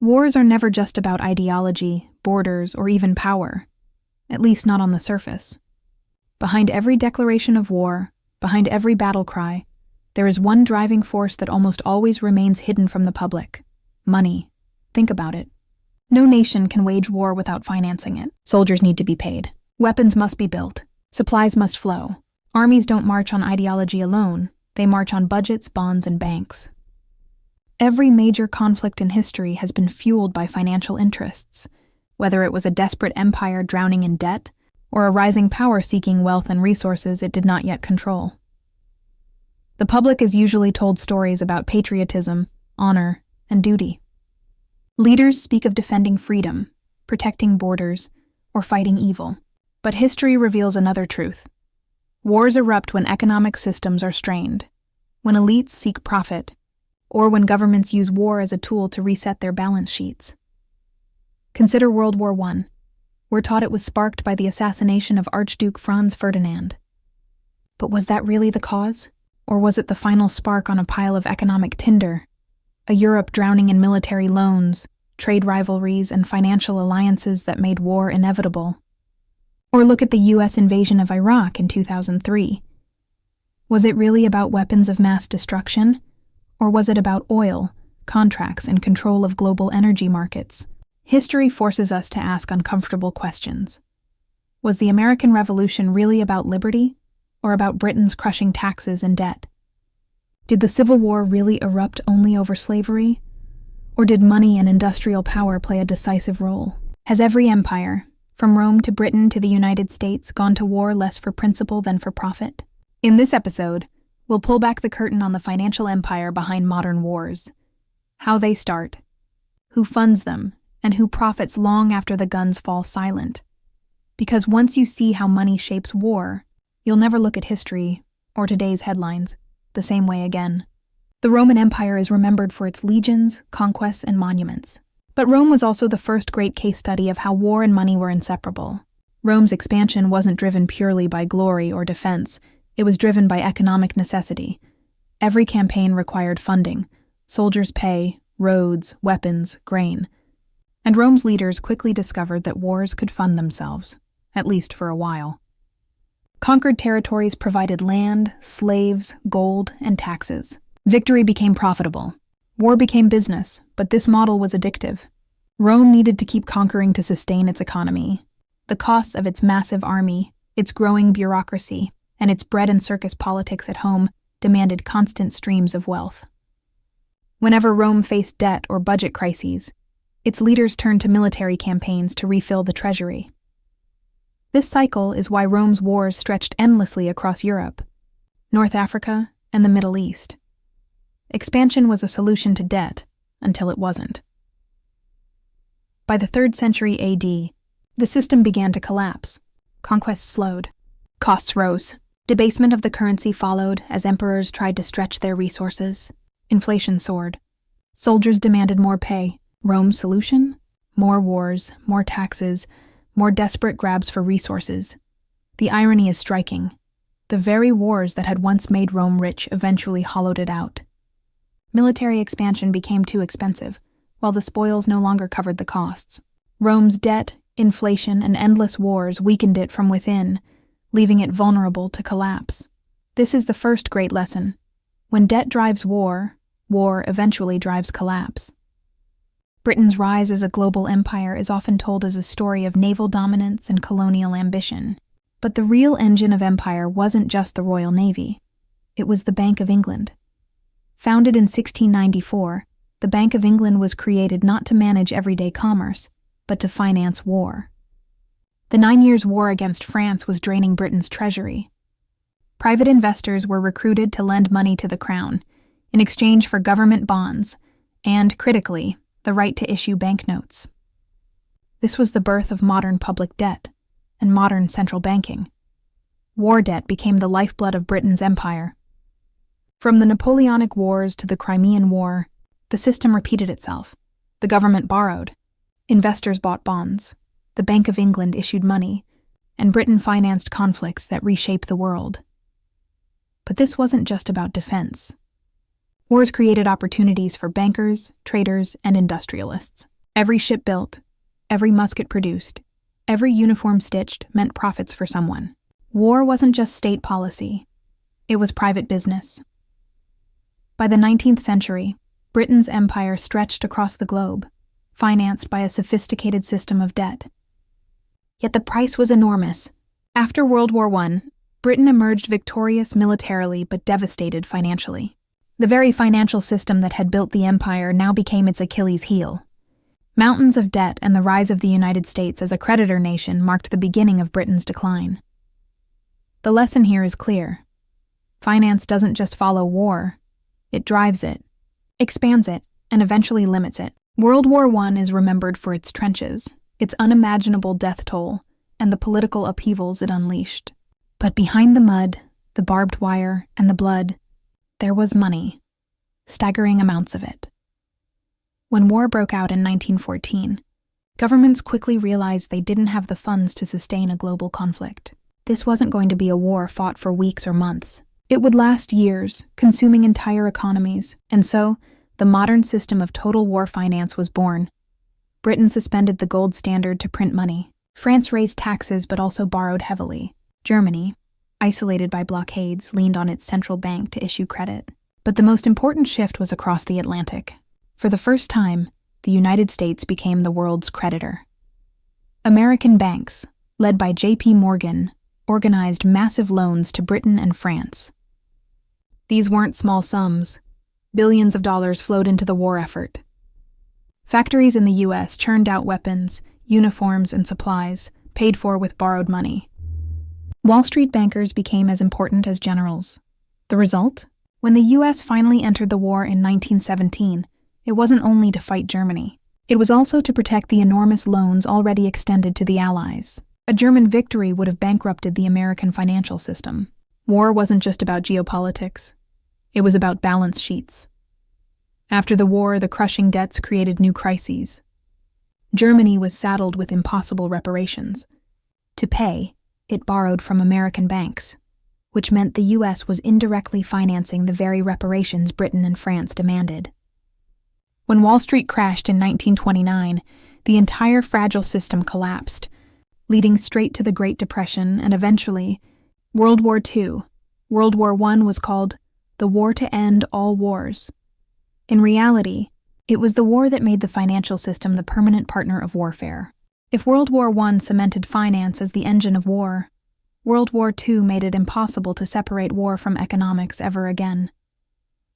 Wars are never just about ideology, borders, or even power, at least not on the surface. Behind every declaration of war, behind every battle cry, there is one driving force that almost always remains hidden from the public: money. Think about it. No nation can wage war without financing it. Soldiers need to be paid. Weapons must be built. Supplies must flow. Armies don't march on ideology alone. They march on budgets, bonds, and banks. Every major conflict in history has been fueled by financial interests, whether it was a desperate empire drowning in debt or a rising power seeking wealth and resources it did not yet control. The public is usually told stories about patriotism, honor, and duty. Leaders speak of defending freedom, protecting borders, or fighting evil. But history reveals another truth. Wars erupt when economic systems are strained, when elites seek profit, or when governments use war as a tool to reset their balance sheets. Consider World War I. We're taught it was sparked by the assassination of Archduke Franz Ferdinand. But was that really the cause? Or was it the final spark on a pile of economic tinder? A Europe drowning in military loans, trade rivalries, and financial alliances that made war inevitable. Or look at the U.S. invasion of Iraq in 2003. Was it really about weapons of mass destruction? Or was it about oil, contracts, and control of global energy markets? History forces us to ask uncomfortable questions. Was the American Revolution really about liberty, or about Britain's crushing taxes and debt? Did the Civil War really erupt only over slavery? Or did money and industrial power play a decisive role? Has every empire, from Rome to Britain to the United States, gone to war less for principle than for profit? In this episode, we'll pull back the curtain on the financial empire behind modern wars, how they start, who funds them, and who profits long after the guns fall silent. Because once you see how money shapes war, you'll never look at history, or today's headlines, the same way again. The Roman Empire is remembered for its legions, conquests, and monuments. But Rome was also the first great case study of how war and money were inseparable. Rome's expansion wasn't driven purely by glory or defense. It was driven by economic necessity. Every campaign required funding: soldiers' pay, roads, weapons, grain. And Rome's leaders quickly discovered that wars could fund themselves, at least for a while. Conquered territories provided land, slaves, gold, and taxes. Victory became profitable. War became business, but this model was addictive. Rome needed to keep conquering to sustain its economy. The costs of its massive army, its growing bureaucracy, and its bread and circus politics at home demanded constant streams of wealth. Whenever Rome faced debt or budget crises, its leaders turned to military campaigns to refill the treasury. This cycle is why Rome's wars stretched endlessly across Europe, North Africa, and the Middle East. Expansion was a solution to debt, until it wasn't. By the 3rd century AD, the system began to collapse. Conquests slowed. Costs rose. Debasement of the currency followed as emperors tried to stretch their resources. Inflation soared. Soldiers demanded more pay. Rome's solution? More wars, more taxes, more desperate grabs for resources. The irony is striking. The very wars that had once made Rome rich eventually hollowed it out. Military expansion became too expensive, while the spoils no longer covered the costs. Rome's debt, inflation, and endless wars weakened it from within, leaving it vulnerable to collapse. This is the first great lesson. When debt drives war, war eventually drives collapse. Britain's rise as a global empire is often told as a story of naval dominance and colonial ambition. But the real engine of empire wasn't just the Royal Navy. It was the Bank of England. Founded in 1694, the Bank of England was created not to manage everyday commerce, but to finance war. The 9 Years' War against France was draining Britain's treasury. Private investors were recruited to lend money to the crown, in exchange for government bonds, and, critically, the right to issue banknotes. This was the birth of modern public debt and modern central banking. War debt became the lifeblood of Britain's empire. From the Napoleonic Wars to the Crimean War, the system repeated itself. The government borrowed. Investors bought bonds. The Bank of England issued money, and Britain financed conflicts that reshaped the world. But this wasn't just about defense. Wars created opportunities for bankers, traders, and industrialists. Every ship built, every musket produced, every uniform stitched meant profits for someone. War wasn't just state policy, it was private business. By the 19th century, Britain's empire stretched across the globe, financed by a sophisticated system of debt. Yet the price was enormous. After World War I, Britain emerged victorious militarily but devastated financially. The very financial system that had built the empire now became its Achilles heel. Mountains of debt and the rise of the United States as a creditor nation marked the beginning of Britain's decline. The lesson here is clear. Finance doesn't just follow war, it drives it, expands it, and eventually limits it. World War I is remembered for its trenches, its unimaginable death toll, and the political upheavals it unleashed. But behind the mud, the barbed wire, and the blood, there was money, staggering amounts of it. When war broke out in 1914, governments quickly realized they didn't have the funds to sustain a global conflict. This wasn't going to be a war fought for weeks or months. It would last years, consuming entire economies, and so the modern system of total war finance was born. Britain suspended the gold standard to print money. France raised taxes but also borrowed heavily. Germany, isolated by blockades, leaned on its central bank to issue credit. But the most important shift was across the Atlantic. For the first time, the United States became the world's creditor. American banks, led by J.P. Morgan, organized massive loans to Britain and France. These weren't small sums. Billions of dollars flowed into the war effort. Factories in the U.S. churned out weapons, uniforms, and supplies, paid for with borrowed money. Wall Street bankers became as important as generals. The result? When the U.S. finally entered the war in 1917, it wasn't only to fight Germany. It was also to protect the enormous loans already extended to the Allies. A German victory would have bankrupted the American financial system. War wasn't just about geopolitics. It was about balance sheets. After the war, the crushing debts created new crises. Germany was saddled with impossible reparations. To pay, it borrowed from American banks, which meant the U.S. was indirectly financing the very reparations Britain and France demanded. When Wall Street crashed in 1929, the entire fragile system collapsed, leading straight to the Great Depression and eventually World War II. World War I was called the war to end all wars. In reality, it was the war that made the financial system the permanent partner of warfare. If World War I cemented finance as the engine of war, World War II made it impossible to separate war from economics ever again.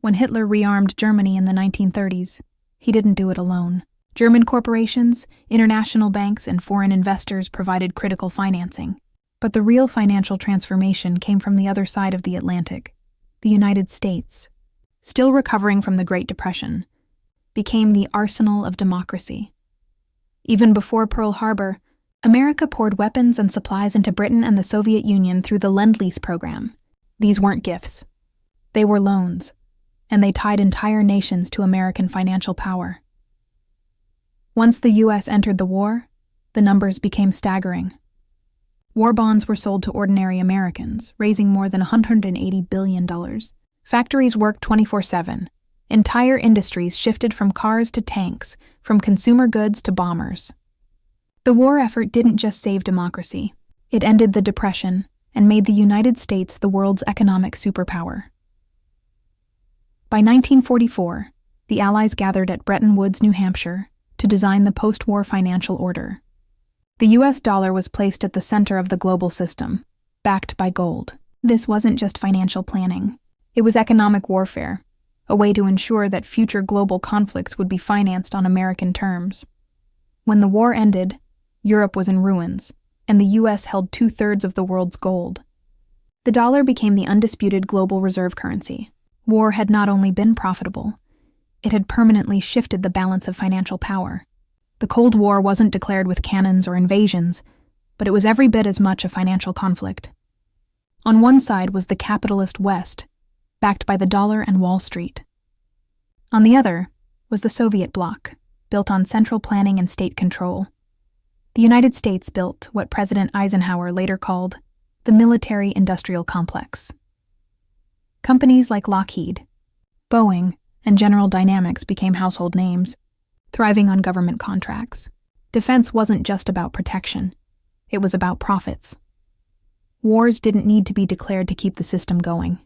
When Hitler rearmed Germany in the 1930s, he didn't do it alone. German corporations, international banks, and foreign investors provided critical financing. But the real financial transformation came from the other side of the Atlantic. The United States, still recovering from the Great Depression, became the arsenal of democracy. Even before Pearl Harbor, America poured weapons and supplies into Britain and the Soviet Union through the Lend-Lease program. These weren't gifts. They were loans, and they tied entire nations to American financial power. Once the U.S. entered the war, the numbers became staggering. War bonds were sold to ordinary Americans, raising more than $180 billion. Factories worked 24/7. Entire industries shifted from cars to tanks, from consumer goods to bombers. The war effort didn't just save democracy. It ended the Depression and made the United States the world's economic superpower. By 1944, the Allies gathered at Bretton Woods, New Hampshire, to design the post-war financial order. The U.S. dollar was placed at the center of the global system, backed by gold. This wasn't just financial planning. It was economic warfare, a way to ensure that future global conflicts would be financed on American terms. When the war ended, Europe was in ruins, and the U.S. held 2/3 of the world's gold. The dollar became the undisputed global reserve currency. War had not only been profitable, it had permanently shifted the balance of financial power. The Cold War wasn't declared with cannons or invasions, but it was every bit as much a financial conflict. On one side was the capitalist West, backed by the dollar and Wall Street. On the other was the Soviet bloc, built on central planning and state control. The United States built what President Eisenhower later called the military-industrial complex. Companies like Lockheed, Boeing, and General Dynamics became household names. thriving on government contracts. Defense wasn't just about protection. It was about profits. Wars didn't need to be declared to keep the system going.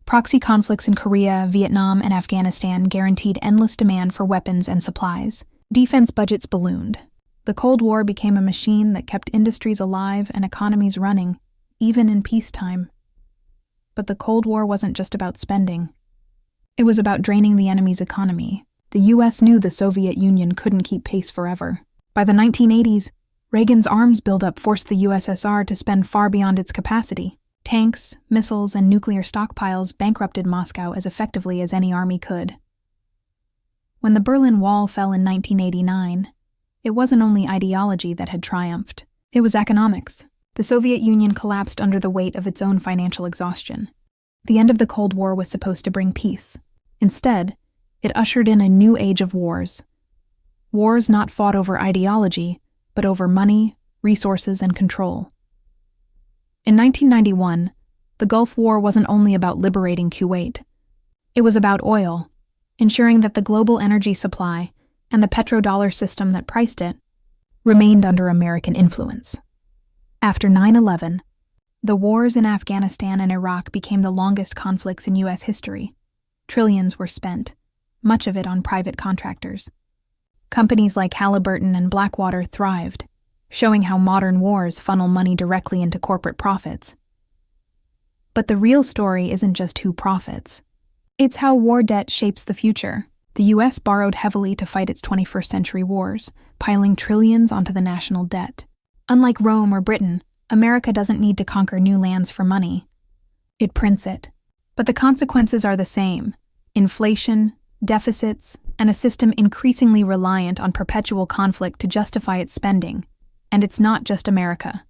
Proxy conflicts in Korea, Vietnam, and Afghanistan guaranteed endless demand for weapons and supplies. Defense budgets ballooned. The Cold War became a machine that kept industries alive and economies running, even in peacetime. But the Cold War wasn't just about spending. It was about draining the enemy's economy. The U.S. knew the Soviet Union couldn't keep pace forever. By the 1980s, Reagan's arms buildup forced the USSR to spend far beyond its capacity. Tanks, missiles, and nuclear stockpiles bankrupted Moscow as effectively as any army could. When the Berlin Wall fell in 1989, it wasn't only ideology that had triumphed. It was economics. The Soviet Union collapsed under the weight of its own financial exhaustion. The end of the Cold War was supposed to bring peace. Instead, it ushered in a new age of wars. Wars not fought over ideology, but over money, resources, and control. In 1991, the Gulf War wasn't only about liberating Kuwait. It was about oil, ensuring that the global energy supply and the petrodollar system that priced it remained under American influence. After 9/11, the wars in Afghanistan and Iraq became the longest conflicts in U.S. history. Trillions were spent, much of it on private contractors. Companies like Halliburton and Blackwater thrived, showing how modern wars funnel money directly into corporate profits. But the real story isn't just who profits. It's how war debt shapes the future. The U.S. borrowed heavily to fight its 21st century wars, piling trillions onto the national debt. Unlike Rome or Britain, America doesn't need to conquer new lands for money. It prints it. But the consequences are the same: inflation, deficits, and a system increasingly reliant on perpetual conflict to justify its spending. And it's not just America.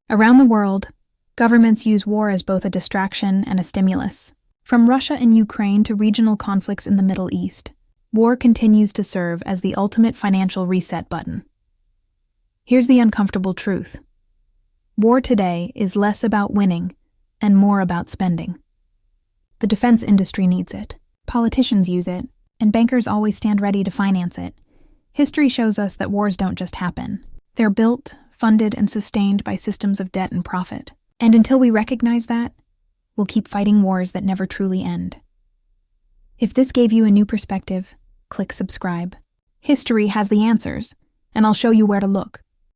Around the world, governments use war as both a distraction and a stimulus. From Russia and Ukraine to regional conflicts in the Middle East, war continues to serve as the ultimate financial reset button. Here's the uncomfortable truth. War today is less about winning and more about spending. The defense industry needs it. Politicians use it, and bankers always stand ready to finance it. History shows us that wars don't just happen. They're built, funded, and sustained by systems of debt and profit. And until we recognize that, we'll keep fighting wars that never truly end. If this gave you a new perspective, click subscribe. History has the answers, and I'll show you where to look.